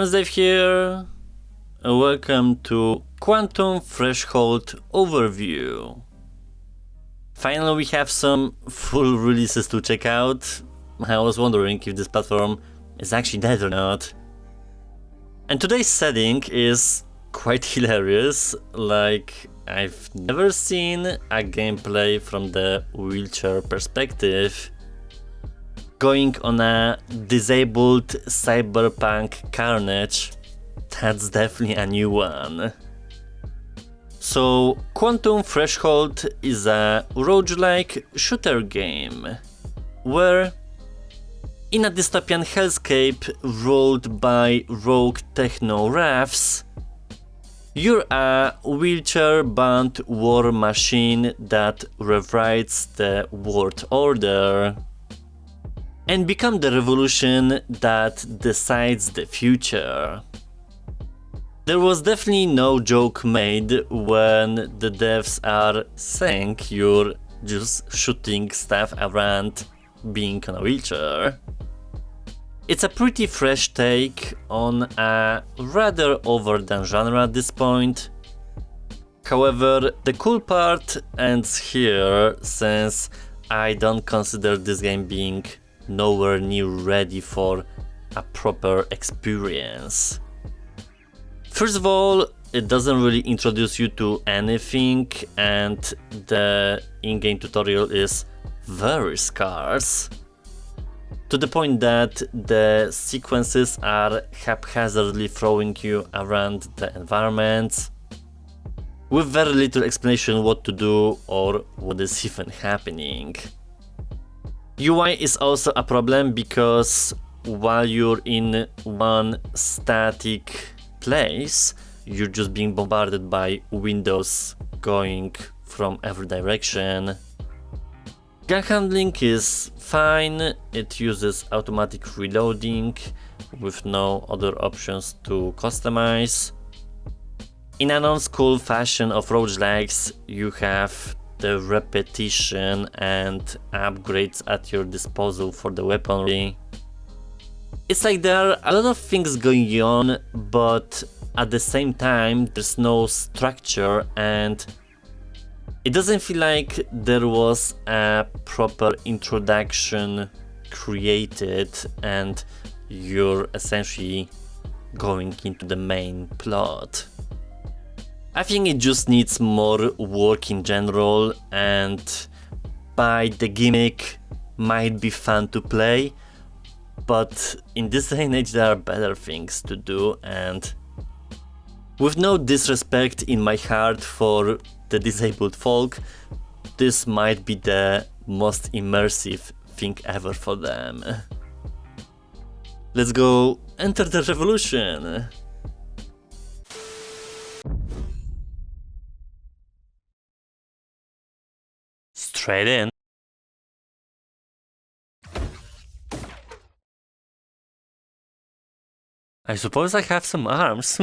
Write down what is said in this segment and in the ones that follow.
everyone, Dave here. Welcome to Quantum Threshold Overview. Finally, we have some full releases to check out. I was wondering if this platform is actually dead or not. And today's setting is quite hilarious. Like, I've never seen a gameplay from the wheelchair perspective. Going on a disabled cyberpunk carnage, that's definitely a new one. So, Quantum Threshold is a roguelike shooter game, where in a dystopian hellscape ruled by rogue techno-rafts, you're a wheelchair-bound war machine that rewrites the world order and become the revolution that decides the future. There was definitely no joke made when the devs are saying you're just shooting stuff around being on a wheelchair. It's a pretty fresh take on a rather overdone genre at this point. However, the cool part ends here, since I don't consider this game being nowhere near ready for a proper experience. First of all, it doesn't really introduce you to anything, and the in-game tutorial is very scarce, to the point that the sequences are haphazardly throwing you around the environments with very little explanation what to do or what is even happening. UI is also a problem, because while you're in one static place, you're just being bombarded by windows going from every direction. Gun handling is fine, it uses automatic reloading with no other options to customize. In an old-school fashion of roguelikes, you have the repetition and upgrades at your disposal for the weaponry. It's like there are a lot of things going on, but at the same time there's no structure, and it doesn't feel like there was a proper introduction created and you're essentially going into the main plot. I think it just needs more work in general, and by the gimmick might be fun to play, but in this day and age there are better things to do, and with no disrespect in my heart for the disabled folk, this might be the most immersive thing ever for them. Let's go enter the revolution! Straight in. I suppose I have some arms.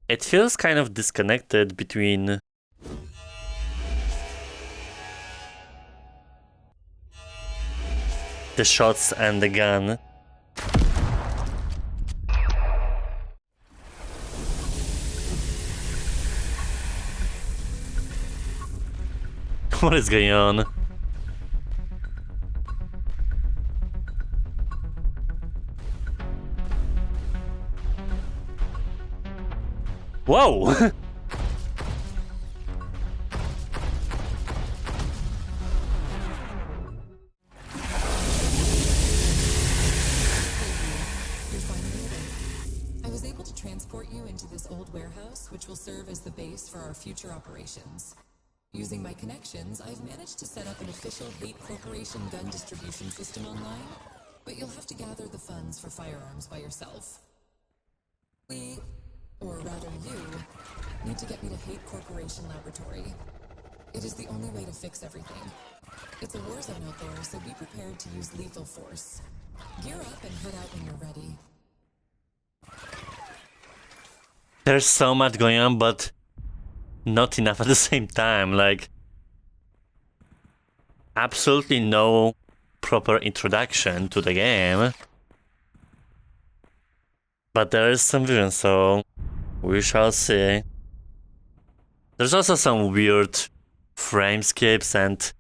It feels kind of disconnected between the shots and the gun. What is going on? Whoa! I was able to transport you into this old warehouse, which will serve as the base for our future operations. Using my connections, I've managed to set up an official Hate Corporation gun distribution system online, but you'll have to gather the funds for firearms by yourself. We, or rather you, need to get me to Hate Corporation Laboratory. It is the only way to fix everything. It's a war zone out there, so be prepared to use lethal force. Gear up and head out when you're ready. There's so much going on, but not enough at the same time. Like, absolutely no proper introduction to the game. But there is some vision, so we shall see. There's also some weird framescapes and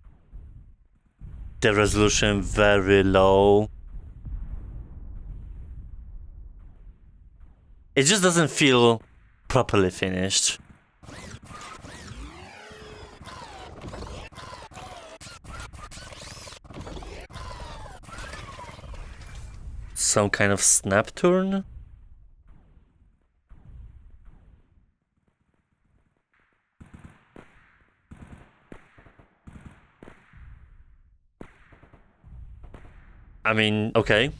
the resolution very low. It just doesn't feel properly finished. Some kind of snap turn? I mean, okay.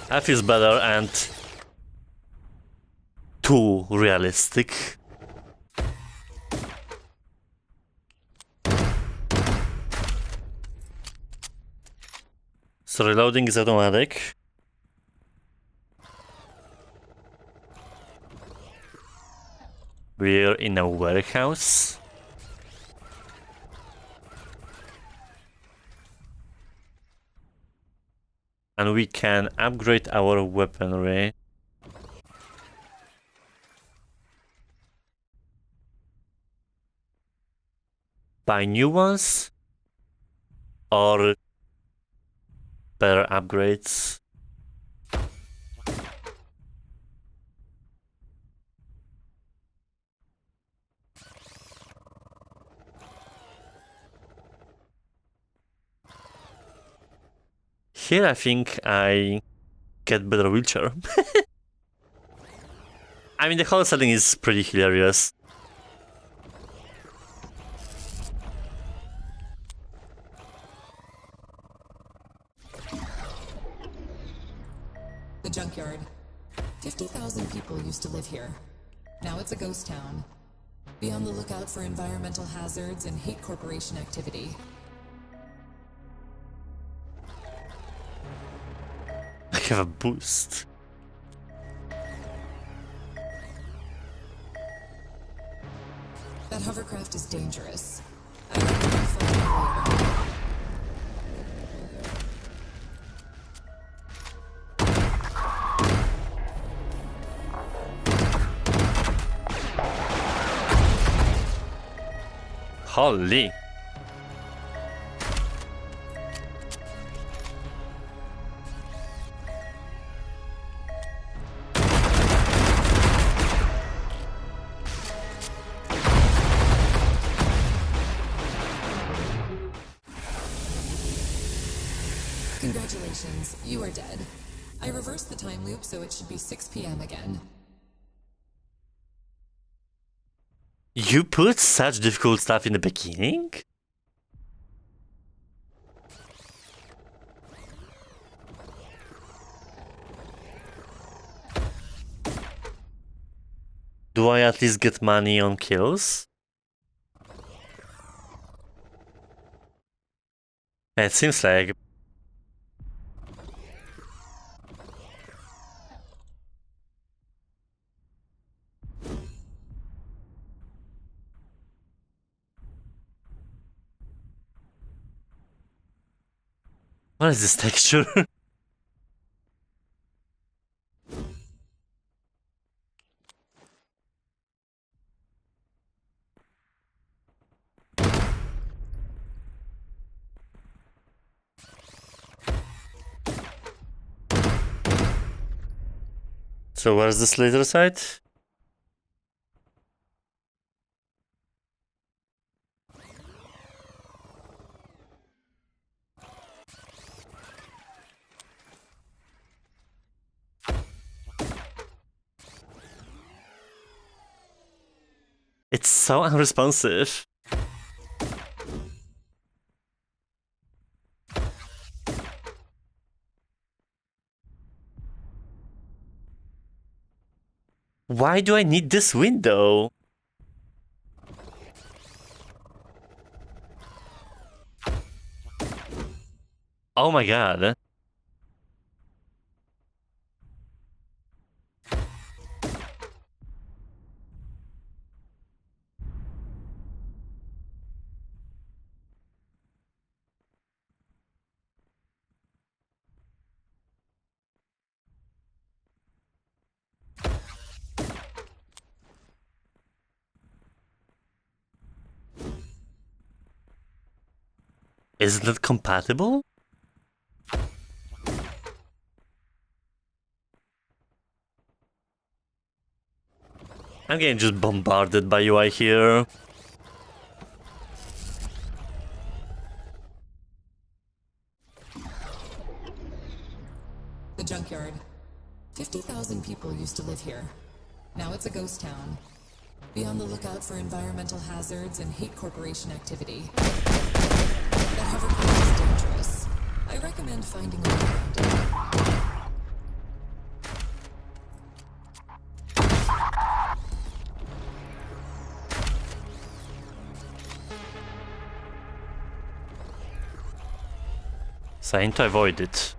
That feels better and too realistic. So reloading is automatic. We're in a warehouse. And we can upgrade our weaponry. Buy new ones? Or better upgrades? Here I think I get better wheelchair. I mean, the whole setting is pretty hilarious. The junkyard. 50,000 people used to live here. Now it's a ghost town. Be on the lookout for environmental hazards and hate corporation activity. I have a boost. That hovercraft is dangerous. I recommend flying later. Holy. Congratulations, you are dead. I reversed the time loop, so it should be 6 p.m. again. You put such difficult stuff in the beginning? Do I at least get money on kills? It seems like. What is this texture? So where's this laser sight? It's so unresponsive. Why do I need this window? Oh my god. Isn't it compatible? I'm getting just bombarded by UI here. The junkyard. 50,000 people used to live here. Now it's a ghost town. Be on the lookout for environmental hazards and hate corporation activity. That hovercraft is dangerous. I recommend finding a way around it. So I need to avoid it.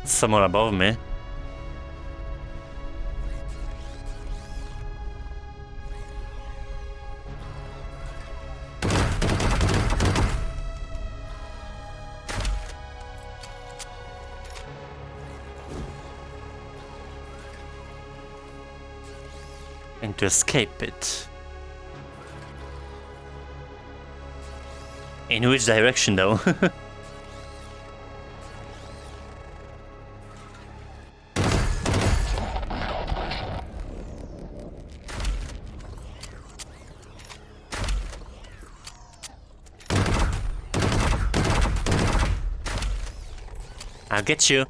Someone above me. And to escape it. In which direction though? I'll get you.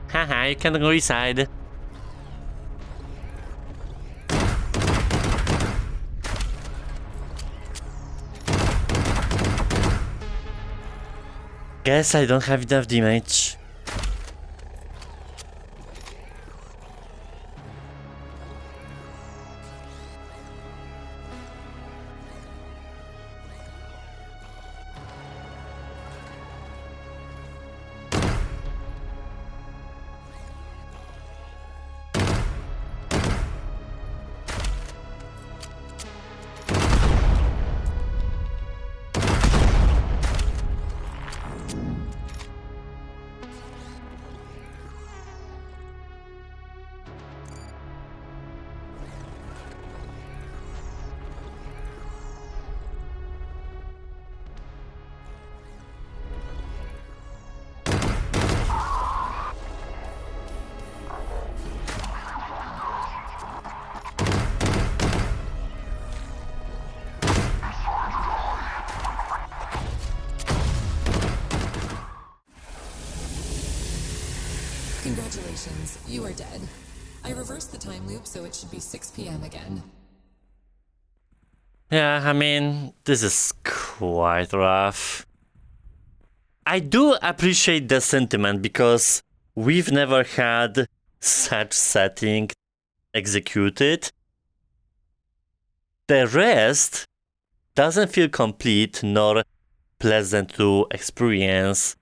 Haha, you can go inside. Guess I don't have enough damage. Congratulations, you are dead. I reversed the time loop so it should be 6 p.m. again. Yeah, I mean, this is quite rough. I do appreciate the sentiment because we've never had such setting executed. The rest doesn't feel complete nor pleasant to experience.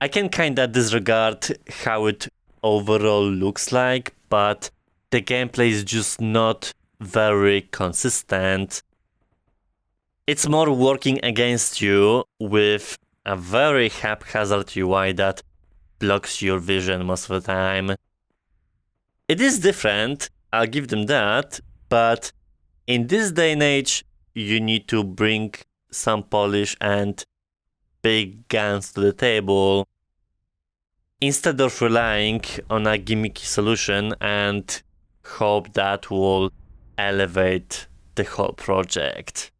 I can kinda disregard how it overall looks like, but the gameplay is just not very consistent. It's more working against you with a very haphazard UI that blocks your vision most of the time. It is different, I'll give them that, but in this day and age, you need to bring some polish and big guns to the table instead of relying on a gimmicky solution and hope that will elevate the whole project.